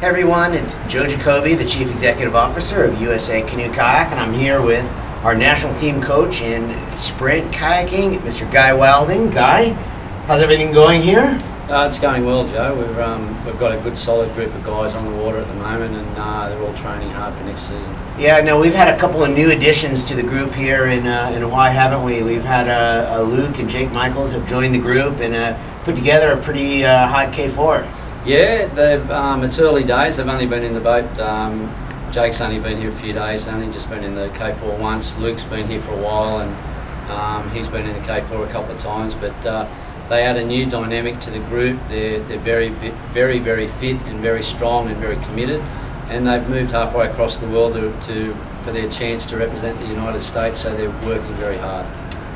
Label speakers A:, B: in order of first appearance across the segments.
A: Hey everyone, it's Joe Jacobi, the Chief Executive Officer of USA Canoe Kayak, and I'm here with our national team coach in sprint kayaking, Mr. Guy Wilding. Guy, how's everything going here?
B: It's going well, Joe. We've got a good solid group of guys on the water at the moment, and they're all training hard for next season.
A: Yeah, no, we've had a couple of new additions to the group here in Hawaii, haven't we? We've had Luke and Jake Michaels have joined the group and put together a pretty hot K4.
B: Yeah, it's early days. They've only been in the boat. Jake's only been here a few days. Only just been in the K4 once. Luke's been here for a while, and he's been in the K4 a couple of times. But they add a new dynamic to the group. They're very fit and very strong and very committed. And they've moved halfway across the world for their chance to represent the United States. So they're working very hard.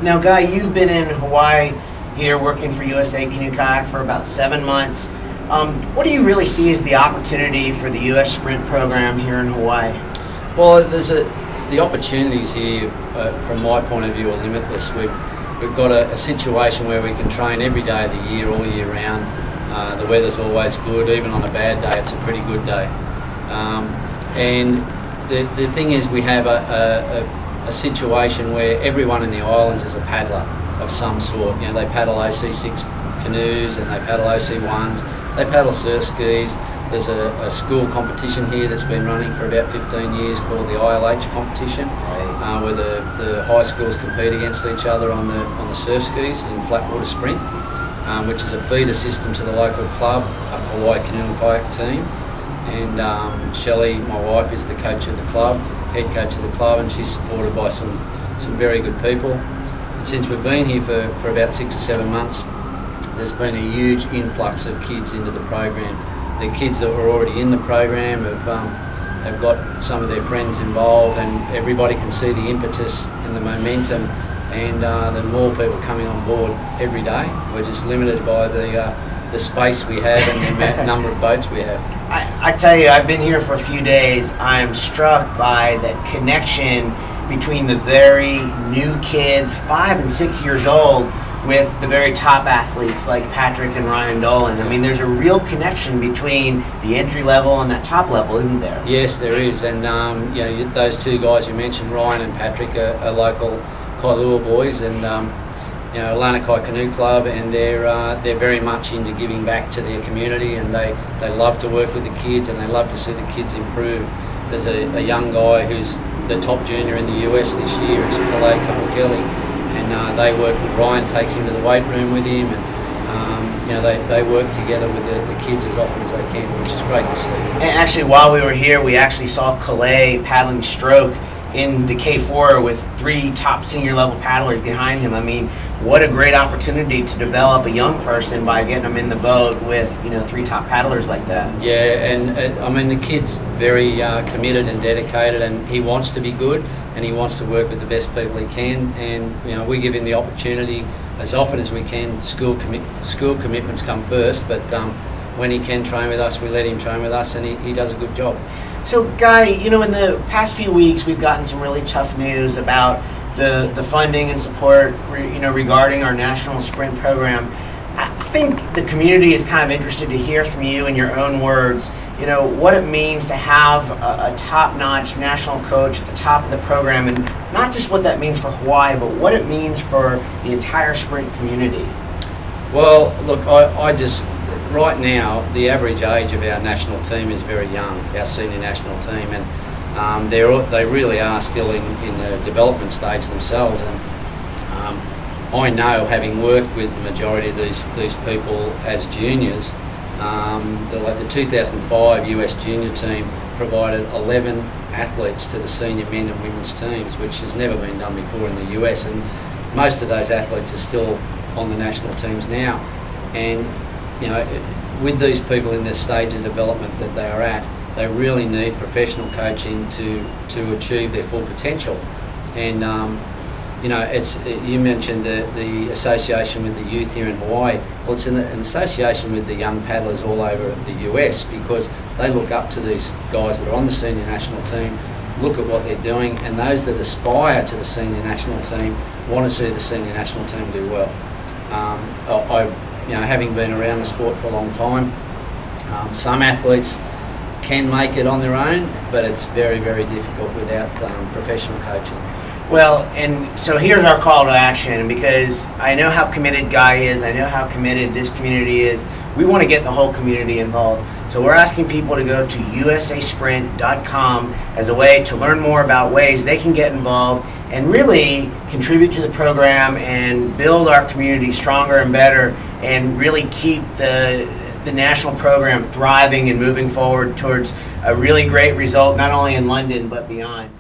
B: Now,
A: Guy, you've been in Hawaii here working for USA Canoe Kayak for about 7 months. What do you really see as the opportunity for the U.S. Sprint program here in Hawaii?
B: Well, the opportunities here, from my point of view, are limitless. We've got a situation where we can train every day of the year, all year round. The weather's always good. Even on a bad day, it's a pretty good day. And the thing is, we have a situation where everyone in the islands is a paddler of some sort. You know, they paddle OC6 canoes and they paddle OC1s. They paddle surf skis. There's a school competition here that's been running for about 15 years called the ILH competition, where the high schools compete against each other on the surf skis in Flatwater sprint, which is a feeder system to the local club, Hawaii Canoe and Kayak team. And Shelley, my wife, is the coach of the club, head coach of the club, and she's supported by some very good people. And since we've been here for about 6 or 7 months, there's been a huge influx of kids into the program. The kids that were already in the program have got some of their friends involved, and everybody can see the impetus and the momentum, and the more people coming on board every day. We're just limited by the space we have and the number of boats we have.
A: I tell you, I've been here for a few days. I'm struck by that connection between the very new kids, 5 and 6 years old, with the very top athletes like Patrick and Ryan Dolan. I mean, there's a real connection between the entry level and that top level, isn't there?
B: Yes, there is. And you know, those two guys you mentioned, Ryan and Patrick, are local Kailua boys, and you know, Lanakai Canoe Club, and they're very much into giving back to their community, and they love to work with the kids, and they love to see the kids improve. There's a young guy who's the top junior in the US this year, is Kayak. And they work with Ryan, takes him to the weight room with him, and you know, they work together with the kids as often as they can, which is great to see.
A: And actually, while we were here, we actually saw Kayak paddling stroke in the K4 with 3 top senior level paddlers behind him. I mean, what a great opportunity to develop a young person by getting them in the boat with, you know, 3 top paddlers like that.
B: Yeah, and I mean, the kid's very committed and dedicated, and he wants to be good, and he wants to work with the best people he can. And you know, we give him the opportunity as often as we can. School commitments come first, but when he can train with us, we let him train with us, and he does a good job.
A: So, Guy, you know, in the past few weeks, we've gotten some really tough news about the funding and support, you know, regarding our national sprint program. I think the community is kind of interested to hear from you in your own words, you know, what it means to have a top-notch national coach at the top of the program, and not just what that means for Hawaii, but what it means for the entire sprint community.
B: Well, look, right now, the average age of our national team is very young, our senior national team, and they really are still in the development stage themselves. And I know, having worked with the majority of these people as juniors, the 2005 US junior team provided 11 athletes to the senior men and women's teams, which has never been done before in the US, and most of those athletes are still on the national teams now. And you know, with these people in this stage of development that they are at, they really need professional coaching to achieve their full potential. And you know, you mentioned the association with the youth here in Hawaii. Well, it's an association with the young paddlers all over the US, because they look up to these guys that are on the senior national team, look at what they're doing, and those that aspire to the senior national team want to see the senior national team do well. You know, having been around the sport for a long time, some athletes can make it on their own, but it's very, very difficult without professional coaching.
A: Well, and so here's our call to action, because I know how committed Guy is, I know how committed this community is. We want to get the whole community involved. So we're asking people to go to usasprint.com as a way to learn more about ways they can get involved and really contribute to the program and build our community stronger and better, and really keep the national program thriving and moving forward towards a really great result, not only in London but beyond.